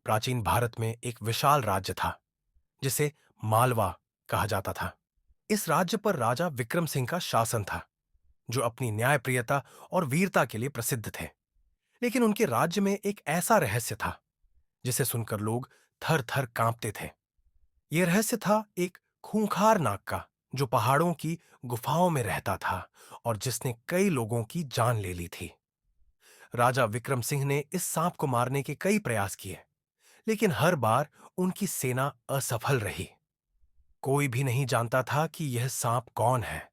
प्राचीन भारत में एक विशाल राज्य था जिसे मालवा कहा जाता था। इस राज्य पर राजा विक्रम सिंह का शासन था, जो अपनी न्यायप्रियता और वीरता के लिए प्रसिद्ध थे। लेकिन उनके राज्य में एक ऐसा रहस्य था जिसे सुनकर लोग थर थर कांपते थे। यह रहस्य था एक खूंखार नाग का, जो पहाड़ों की गुफाओं में रहता था और जिसने कई लोगों की जान ले ली थी। राजा विक्रम सिंह ने इस सांप को मारने के कई प्रयास किए, लेकिन हर बार उनकी सेना असफल रही। कोई भी नहीं जानता था कि यह सांप कौन है,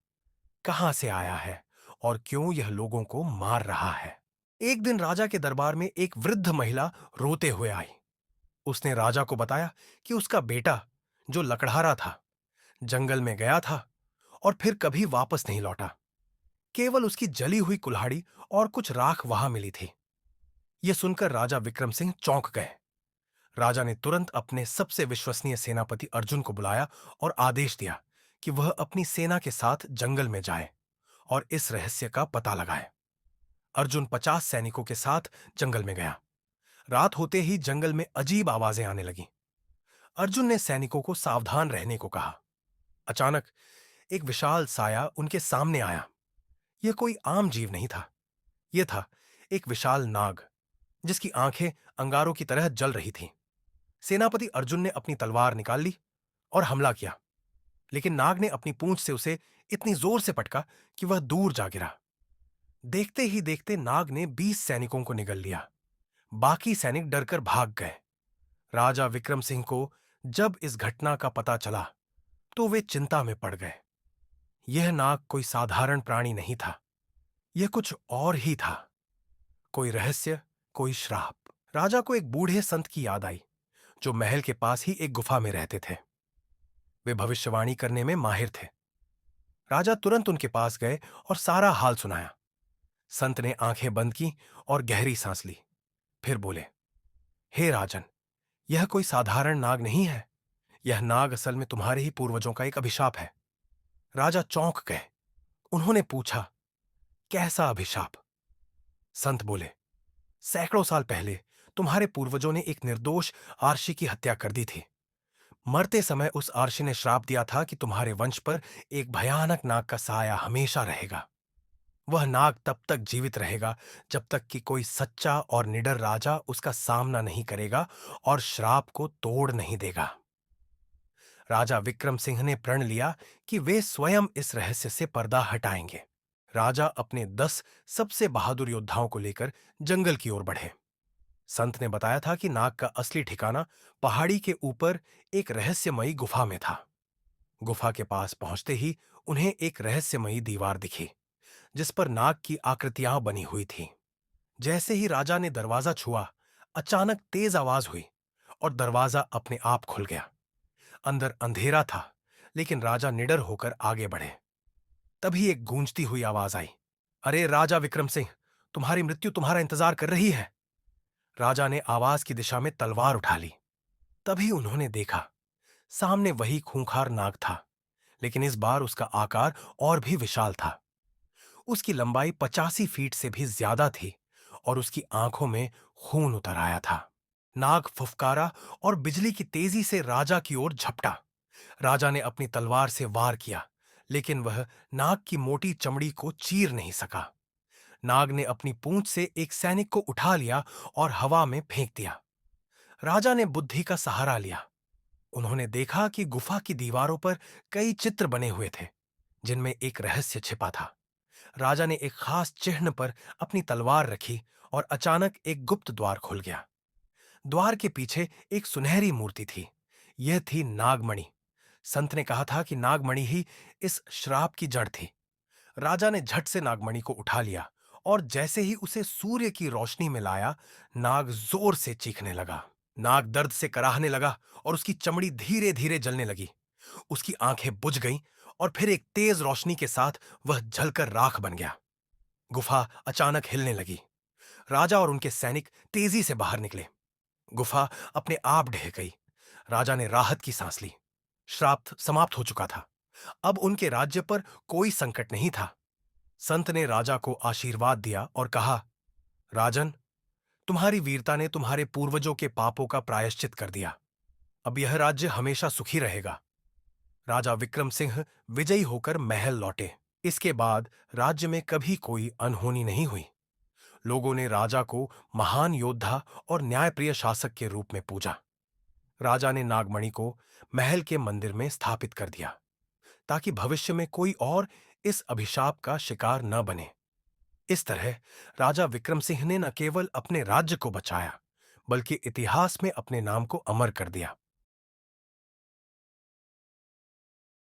कहां से आया है और क्यों यह लोगों को मार रहा है। एक दिन राजा के दरबार में एक वृद्ध महिला रोते हुए आई। उसने राजा को बताया कि उसका बेटा, जो लकड़हारा था, जंगल में गया था और फिर कभी वापस नहीं लौटा। केवल उसकी जली हुई कुल्हाड़ी और कुछ राख वहां मिली थी। यह सुनकर राजा विक्रम सिंह चौंक गए। राजा ने तुरंत अपने सबसे विश्वसनीय सेनापति अर्जुन को बुलाया और आदेश दिया कि वह अपनी सेना के साथ जंगल में जाए और इस रहस्य का पता लगाए। अर्जुन 50 सैनिकों के साथ जंगल में गया। रात होते ही जंगल में अजीब आवाजें आने लगी। अर्जुन ने सैनिकों को सावधान रहने को कहा। अचानक एक विशाल साया उनके सामने आया। यह कोई आम जीव नहीं था। यह था एक विशाल नाग, जिसकी आंखें अंगारों की तरह जल रही थीं। सेनापति अर्जुन ने अपनी तलवार निकाल ली और हमला किया, लेकिन नाग ने अपनी पूंछ से उसे इतनी जोर से पटका कि वह दूर जा गिरा। देखते ही देखते नाग ने 20 सैनिकों को निगल लिया। बाकी सैनिक डरकर भाग गए। राजा विक्रम सिंह को जब इस घटना का पता चला तो वे चिंता में पड़ गए। यह नाग कोई साधारण प्राणी नहीं था। यह कुछ और ही था। कोई रहस्य, कोई श्राप। राजा को एक बूढ़े संत की याद आई, जो महल के पास ही एक गुफा में रहते थे। वे भविष्यवाणी करने में माहिर थे। राजा तुरंत उनके पास गए और सारा हाल सुनाया। संत ने आंखें बंद की और गहरी सांस ली। फिर बोले, हे राजन, यह कोई साधारण नाग नहीं है। यह नाग असल में तुम्हारे ही पूर्वजों का एक अभिशाप है। राजा चौंक गए। उन्होंने पूछा, कैसा अभिशाप? संत बोले, सैकड़ों साल पहले तुम्हारे पूर्वजों ने एक निर्दोष आर्षी की हत्या कर दी थी। मरते समय उस आर्षी ने श्राप दिया था कि तुम्हारे वंश पर एक भयानक नाग का साया हमेशा रहेगा। वह नाग तब तक जीवित रहेगा जब तक कि कोई सच्चा और निडर राजा उसका सामना नहीं करेगा और श्राप को तोड़ नहीं देगा। राजा विक्रम सिंह ने प्रण लिया कि वे स्वयं इस रहस्य से पर्दा हटाएंगे। राजा अपने 10 सबसे बहादुर योद्धाओं को लेकर जंगल की ओर बढ़े। संत ने बताया था कि नाग का असली ठिकाना पहाड़ी के ऊपर एक रहस्यमयी गुफा में था। गुफा के पास पहुंचते ही उन्हें एक रहस्यमयी दीवार दिखी, जिस पर नाग की आकृतियां बनी हुई थीं। जैसे ही राजा ने दरवाजा छुआ, अचानक तेज आवाज हुई और दरवाजा अपने आप खुल गया। अंदर अंधेरा था, लेकिन राजा निडर होकर आगे बढ़े। तभी एक गूंजती हुई आवाज आई, अरे राजा विक्रम सिंह, तुम्हारी मृत्यु तुम्हारा इंतजार कर रही है। राजा ने आवाज की दिशा में तलवार उठा ली। तभी उन्होंने देखा, सामने वही खूंखार नाग था, लेकिन इस बार उसका आकार और भी विशाल था। उसकी लंबाई 85 फीट से भी ज्यादा थी और उसकी आंखों में खून उतर आया था। नाग फुफकारा और बिजली की तेजी से राजा की ओर झपटा। राजा ने अपनी तलवार से वार किया, लेकिन वह नाग की मोटी चमड़ी को चीर नहीं सका। नाग ने अपनी पूंछ से एक सैनिक को उठा लिया और हवा में फेंक दिया। राजा ने बुद्धि का सहारा लिया। उन्होंने देखा कि गुफा की दीवारों पर कई चित्र बने हुए थे, जिनमें एक रहस्य छिपा था। राजा ने एक खास चिन्ह पर अपनी तलवार रखी और अचानक एक गुप्त द्वार खुल गया। द्वार के पीछे एक सुनहरी मूर्ति थी। यह थी नागमणि। संत ने कहा था कि नागमणि ही इस श्राप की जड़ थी। राजा ने झट से नागमणि को उठा लिया और जैसे ही उसे सूर्य की रोशनी में लाया, नाग जोर से चीखने लगा। नाग दर्द से कराहने लगा और उसकी चमड़ी धीरे धीरे जलने लगी। उसकी आंखें बुझ गईं और फिर एक तेज रोशनी के साथ वह जलकर राख बन गया। गुफा अचानक हिलने लगी। राजा और उनके सैनिक तेजी से बाहर निकले। गुफा अपने आप ढह गई। राजा ने राहत की सांस ली। श्राप समाप्त हो चुका था। अब उनके राज्य पर कोई संकट नहीं था। संत ने राजा को आशीर्वाद दिया और कहा, राजन, तुम्हारी वीरता ने तुम्हारे पूर्वजों के पापों का प्रायश्चित कर दिया। अब यह राज्य हमेशा सुखी रहेगा। राजा विक्रम सिंह विजयी होकर महल लौटे। इसके बाद राज्य में कभी कोई अनहोनी नहीं हुई। लोगों ने राजा को महान योद्धा और न्यायप्रिय शासक के रूप में पूजा। राजा ने नागमणि को महल के मंदिर में स्थापित कर दिया ताकि भविष्य में कोई और इस अभिशाप का शिकार न बने। इस तरह राजा विक्रम सिंह ने न केवल अपने राज्य को बचाया, बल्कि इतिहास में अपने नाम को अमर कर दिया।